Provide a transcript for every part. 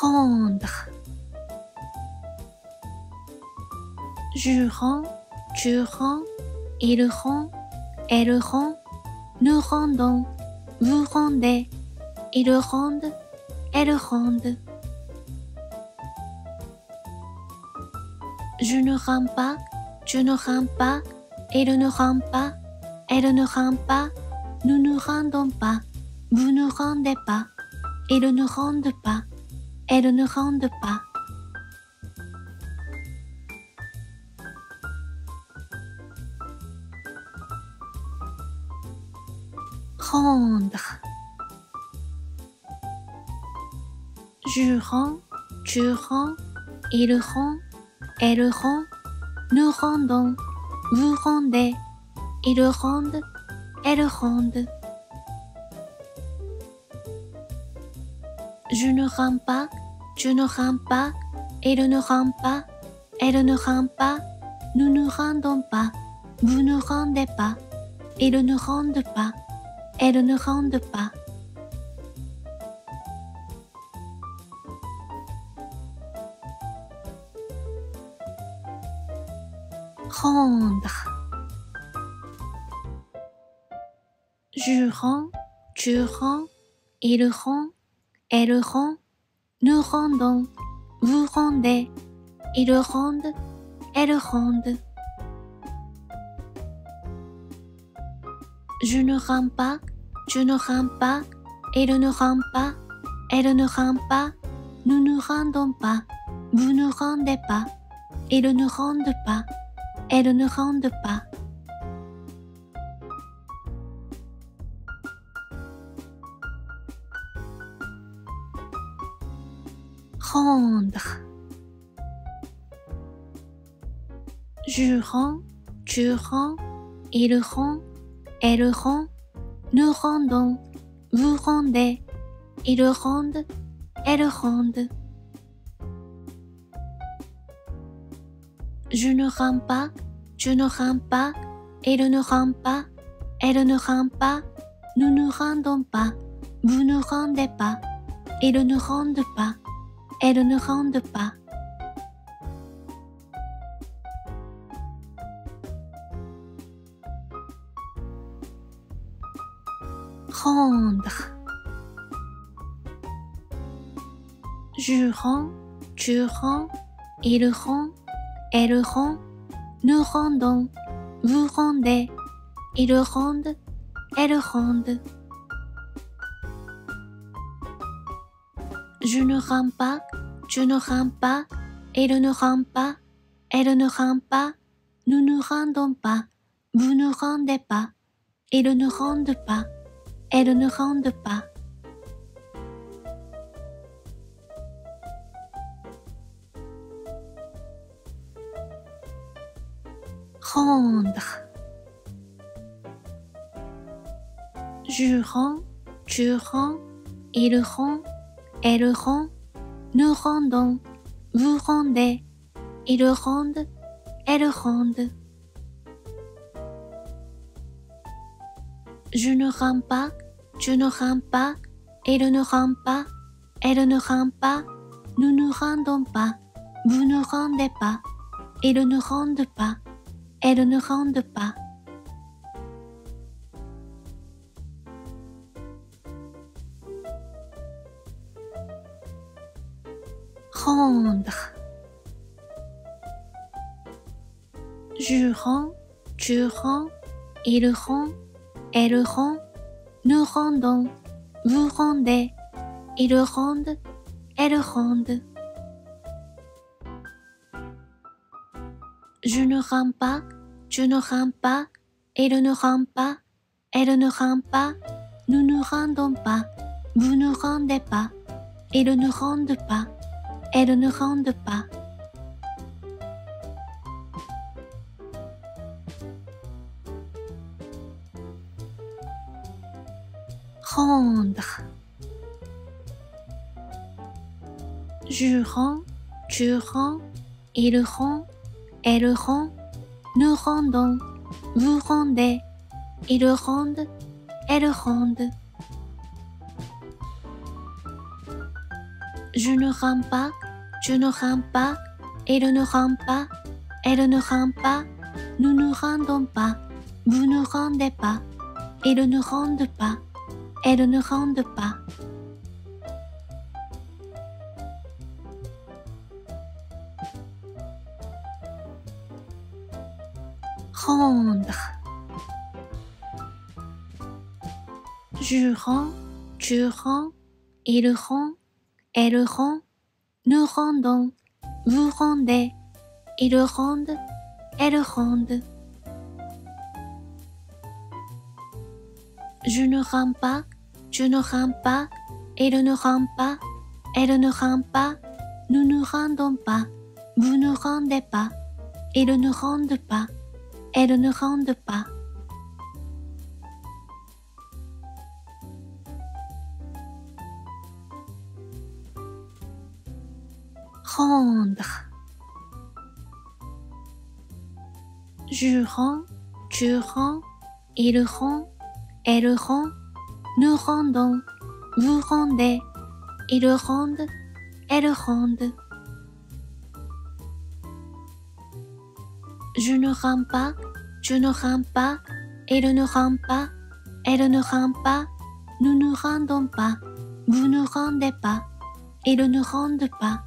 rendre. Je rends, tu rends, il rend, elle rend, nous rendons, vous rendez, ils rendent, elles rendent. Je ne rends pas, tu ne rends pas, il ne rend pas, elle ne rend pas, nous ne rendons pas, vous ne rendez pas, ils ne rendent pas, elles ne rendent pas. Rendre. Je rends, tu rends, il rend, elle rend, nous rendons, vous rendez, ils rendent, elles rendent. Je ne rends pas, tu ne rends pas, il ne rend pas, elle ne rend pas, nous ne rendons pas, vous ne rendez pas, ils ne rendent pas, elles ne rendent pas. Rendre. Je rends, tu rends, il rend, elle rend, nous rendons, vous rendez, ils rendent, elles rendent. Je ne rends pas, tu ne rends pas, il ne rend pas, elle ne rend pas, nous ne rendons pas, vous ne rendez pas, ils ne rendent pas, elles ne rendent pas. Rendre. Je rends, tu rends, il rend, elle rend, nous rendons, vous rendez, ils rendent, elles rendent. Je ne rends pas, tu ne rends pas, il ne rend pas, elle ne rend pas, nous ne rendons pas, vous ne rendez pas, ils ne rendent pas, elles ne rendent pas. Rendre. Je rends, tu rends, il rend, elle rend, nous rendons, vous rendez, ils rendent, elles rendent. Je ne rends pas, tu ne rends pas, il ne rend pas, elle ne rend pas, nous ne rendons pas, vous ne rendez pas, ils ne rendent pas, elles ne rendent pas. Rendre. Je rends, tu rends, il rend, elle rend, nous rendons, vous rendez, ils rendent, elles rendent. Je ne rends pas, tu ne rends pas, il ne rend pas, elle ne rend pas, nous ne rendons pas, vous ne rendez pas, ils ne rendent pas, elles ne rendent pas. Rendre. Je rends, tu rends, il rend, elle rend, nous rendons, vous rendez, ils rendent, elles rendent. Je ne rends pas, tu ne rends pas, il ne rend pas, elle ne rend pas, nous ne rendons pas, vous ne rendez pas, ils ne rendent pas, elles ne rendent pas. Rendre. Je rends, tu rends, il rend, elle rend, nous rendons, vous rendez, ils rendent, elles rendent. Je ne rampe pas, je ne rampe pas, elle ne rampe pas, elle ne rampe pas, nous ne rendons pas, vous ne rendez pas, ils ne rendent pas, elles ne rendent pas. Rendre. Je rends, tu rends, il rend, elle rend, nous rendons, vous rendez, ils rendent, elles rendent. Je ne rends pas, je ne rends pas, elle ne rend pas, elle ne rend pas, nous ne rendons pas, vous ne rendez pas, ils ne rendent pas, elles ne rendent pas. Rendre. Je rends, tu rends, il rend, elle rend, nous rendons, vous rendez, ils rendent, elles rendent. Je ne rends pas, je ne rends pas, elle ne rend pas, elle ne rend pas, nous ne rendons pas, vous ne rendez pas, ils ne rendent pas,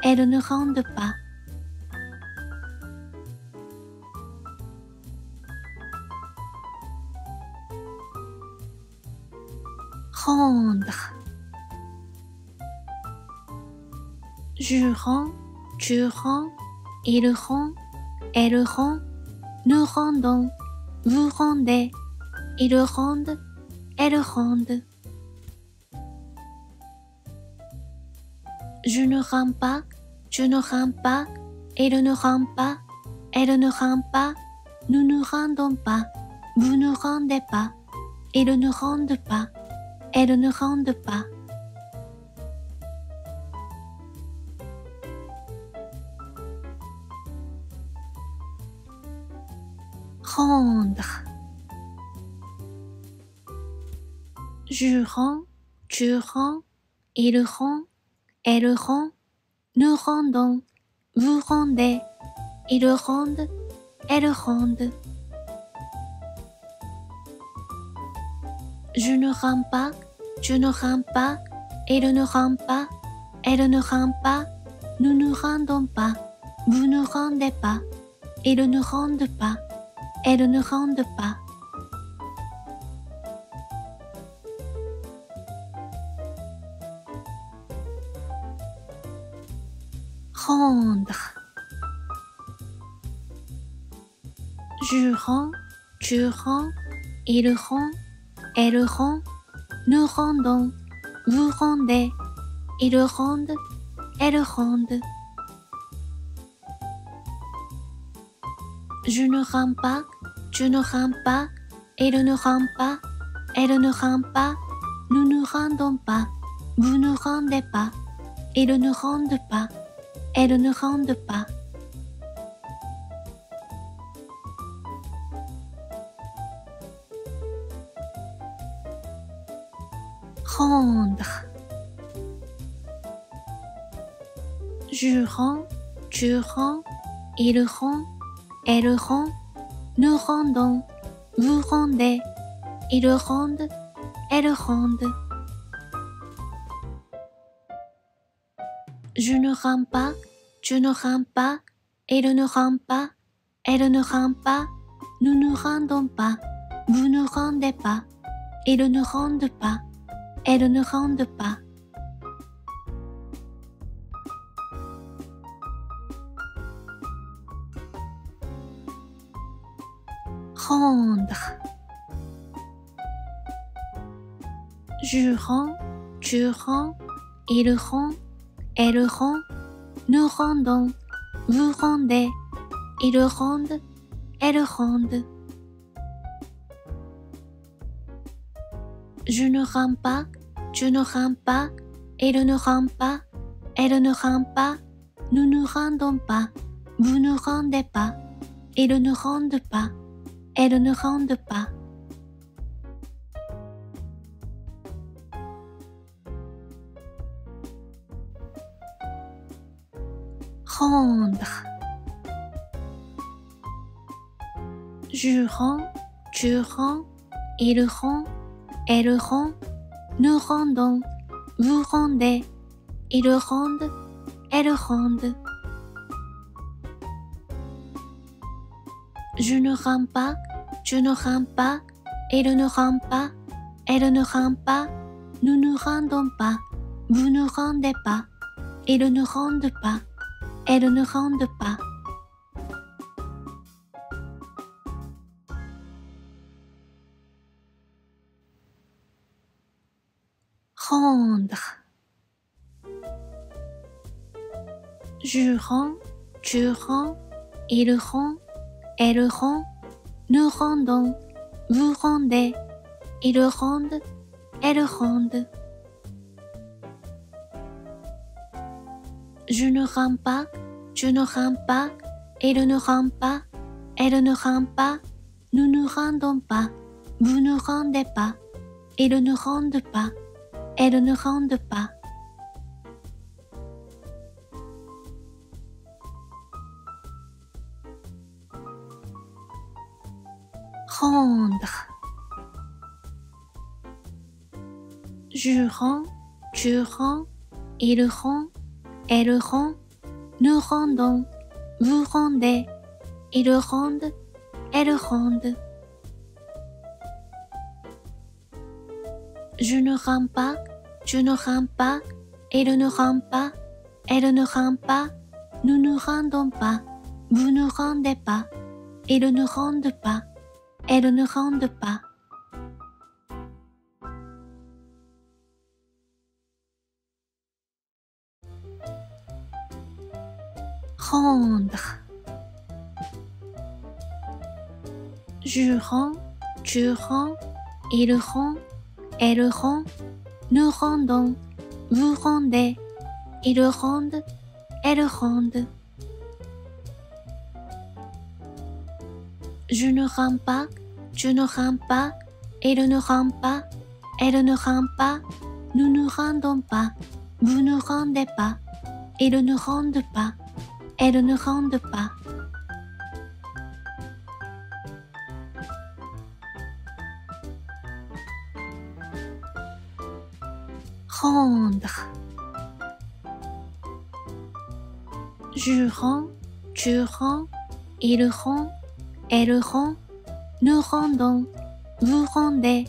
elles ne rendent pas. Rendre. Je rends, tu rends, il rend, elle rend, nous rendons, vous rendez, ils rendent, elles rendent. Je ne rends pas, je ne rends pas, elle ne rend pas, elle ne rend pas, nous ne rendons pas, vous ne rendez pas, ils ne rendent pas, elles ne rendent pas. Rendre. Je rends, tu rends, il rend, elle rend, nous rendons, vous rendez, ils rendent, elles rendent. Je ne rends pas, je ne rends pas, elle ne rend pas, elle ne rend pas, nous ne rendons pas, vous ne rendez pas, ils ne rendent pas, elles ne rendent pas. Rendre. Je rends, tu rends, il rend, elle rend, nous rendons, vous rendez, ils rendent, elles rendent. Je ne rends pas, je ne rends pas, elle ne rend pas, elle ne rend pas, nous ne rendons pas, vous ne rendez pas, ils ne rendent pas, elles ne rendent pas. Rendre. Je rends, tu rends, il rend, elle rend, nous rendons, vous rendez, ils rendent, elles rendent. Je ne rends pas, je ne rends pas, elle ne rend pas, elle ne rend pas, nous ne rendons pas, vous ne rendez pas, ils ne rendent pas, elles ne rendent pas. Rendre. Je rends, tu rends, il rend, elle rend, nous rendons, vous rendez, ils rendent, elles rendent. Je ne rends pas, je ne rends pas, elle ne rend pas, elle ne rend pas, nous ne rendons pas, vous ne rendez pas, ils ne rendent pas, elles ne rendent pas. rendre. Je rends, tu rends, il rend, elle rend, nous rendons, vous rendez, ils rendent, elles rendent. Je ne rends pas, tu ne rends pas, il ne rend pas, elle ne rend pas, nous ne rendons pas, vous ne rendez pas, ils ne rendent pas, elles ne rendent pas. Rendre. Je rends, tu rends, il rend, elle rend, nous rendons, vous rendez, ils rendent, elles rendent. Je ne rends pas, tu ne rends pas, il ne rend pas, elle ne rend pas, nous ne rendons pas, vous ne rendez pas, ils ne rendent pas, elles ne rendent pas. Rendre. Je rends, tu rends, il rend, elle rend, nous rendons, vous rendez, ils rendent, elles rendent. Je ne rends pas, tu ne rends pas, il ne rend pas, elle ne rend pas, nous ne rendons pas, vous ne rendez pas, ils ne rendent pas, elles ne rendent pas. Rendre. Je rends, tu rends, il rend, elle rend, nous rendons, vous rendez, ils rendent, elles rendent. Je ne rends pas, tu ne rends pas, il ne rend pas, elle ne rend pas, nous ne rendons pas, vous ne rendez pas, ils ne rendent pas, elles ne rendent pas. Rendre. Je rends, tu rends, il rend, elle rend, nous rendons, vous rendez,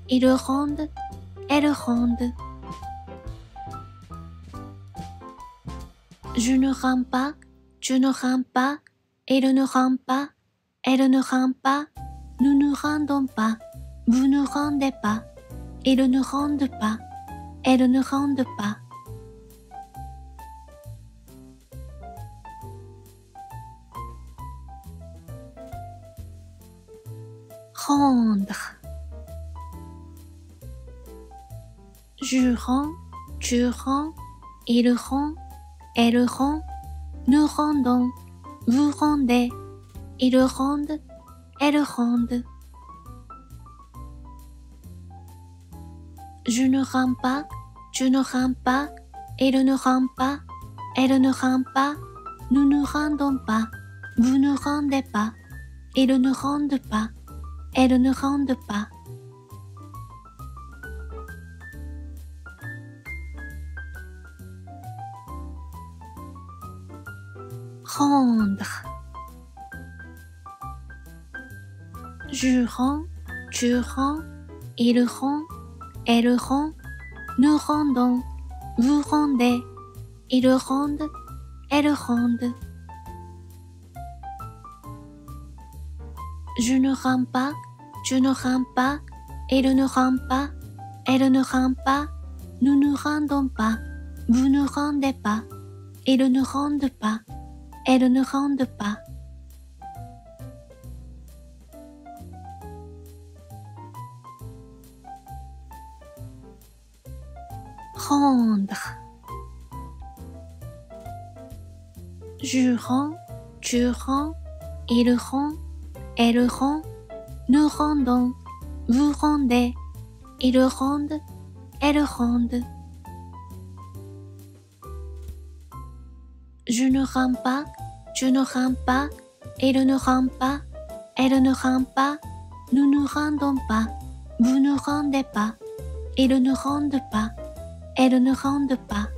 ils rendent, elles rendent. Je ne rends pas, tu ne rends pas, il ne rend pas, elle ne rend pas, nous ne rendons pas, vous ne rendez pas, ils ne rendent pas, elles ne rendent pas. Rendre. Je rends, tu rends, il rend, elle rend, nous rendons, vous rendez, ils rendent, elles rendent. Je ne rends pas, tu ne rends pas, il ne rend pas, elle ne rend pas, nous ne rendons pas, vous ne rendez pas, ils ne rendent pas, elles ne rendent pas. Rendre. Je rends, tu rends, il rend, elle rend, nous rendons, vous rendez, ils rendent, elles rendent. Je ne rends pas, tu ne rends pas, il ne rend pas, elle ne rend pas, nous ne rendons pas, vous ne rendez pas, ils ne rendent pas, elles ne rendent pas. Rendre. Je rends, tu rends, il rend, elle rend, nous rendons, vous rendez, ils rendent, elles rendent. Je ne rends pas, je ne rends pas, elle ne rend pas, elle ne rend pas, nous ne rendons pas, vous ne rendez pas, ils ne rendent pas, elles ne rendent pas.